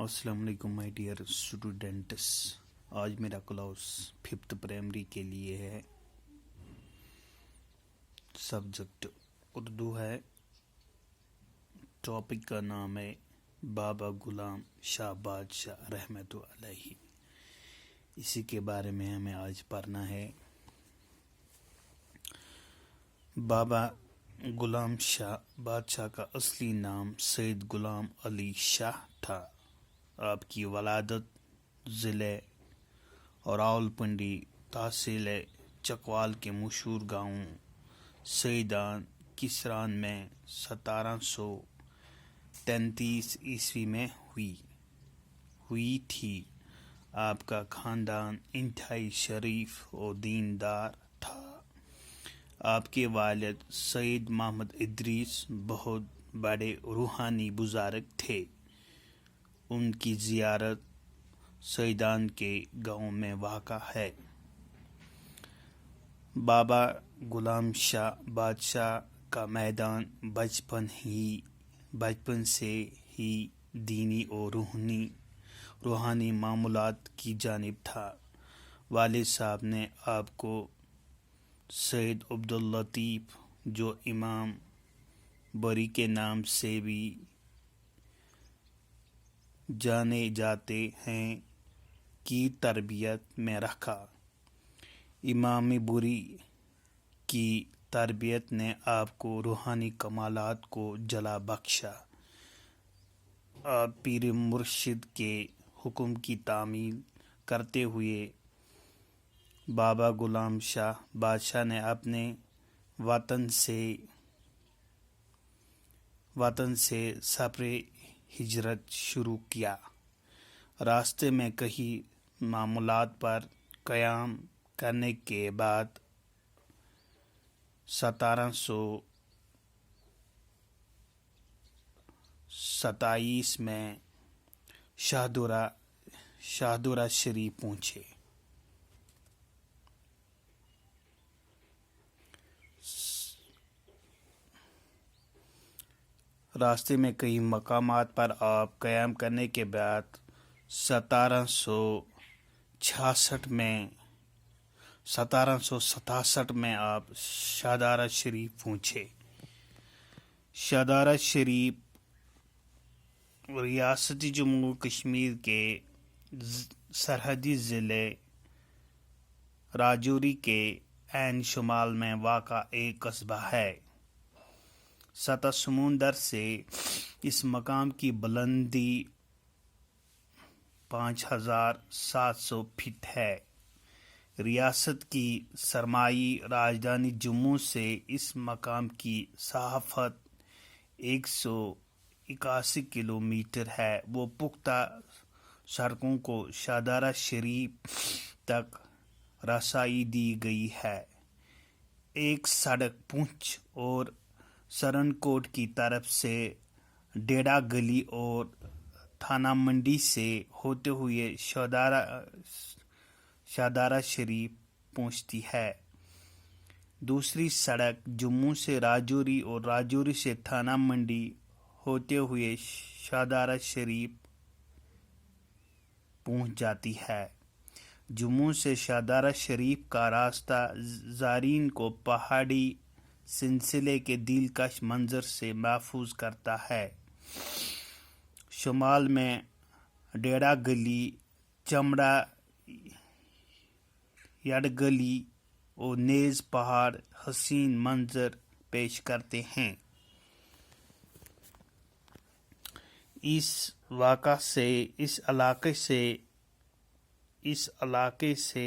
السلام علیکم my dear students. آج میرا کلاس 5th پرائمری کے لیے ہے. سبجیکٹ اردو ہے. ٹاپک کا نام ہے بابا غلام شاہ بادشاہ رحمت علیہ. اسی کے بارے میں ہمیں آج پڑھنا ہے. بابا غلام شاہ بادشاہ کا اصلی نام سید غلام علی شاہ تھا. آپ کی ولادت ضلع راولپنڈی تحصیل چکوال کے مشہور گاؤں سیدان کسران میں 1733 عیسوی میں ہوئی تھی. آپ کا خاندان انتہائی شریف اور دیندار تھا. آپ کے والد سید محمد ادریس بہت بڑے روحانی بزرگ تھے. ان کی زیارت سیدان کے گاؤں میں واقع ہے. بابا غلام شاہ بادشاہ کا میدان بچپن سے ہی دینی اور روحانی معاملات کی جانب تھا. والد صاحب نے آپ کو سید عبداللطیف جو امام بری کے نام سے بھی جانے جاتے ہیں کی تربیت میں رکھا. امام بری کی تربیت نے آپ کو روحانی کمالات کو جلا بخشا. آپ پیر مرشد کے حکم کی تعمیل کرتے ہوئے بابا غلام شاہ بادشاہ نے اپنے وطن سے سفر ہجرت شروع کیا. راستے میں کئی معاملات پر قیام کرنے کے بعد 1727 میں شاہدرہ شریف پہنچے. راستے میں کئی مقامات پر آپ قیام کرنے کے بعد 1767 میں آپ شاہدرہ شریف پہنچے. شاہدرہ شریف ریاست جموں کشمیر کے سرحدی ضلع راجوری کے عین شمال میں واقع ایک قصبہ ہے. سطح سمندر سے اس مقام کی بلندی 5700 فٹ ہے. ریاست کی سرمائی راجدھانی جموں سے اس مقام کی مسافت 181 کلومیٹر ہے. وہ پختہ سڑکوں کو شاہدرہ شریف تک رسائی دی گئی ہے. ایک سڑک پونچھ اور سرنکوٹ کی طرف سے ڈیڑا گلی اور تھانہ منڈی سے ہوتے ہوئے شاہدرہ شریف پہنچتی ہے. دوسری سڑک جموں سے راجوری اور راجوری سے تھانہ منڈی ہوتے ہوئے شاہدرہ شریف پہنچ جاتی ہے. جموں سے شاہدرہ شریف کا راستہ زائرین کو پہاڑی سلسلے کے دلکش منظر سے محفوظ کرتا ہے. شمال میں ڈیڑا گلی، چمڑا یڈگلی اور نیز پہاڑ حسین منظر پیش کرتے ہیں. اس علاقے سے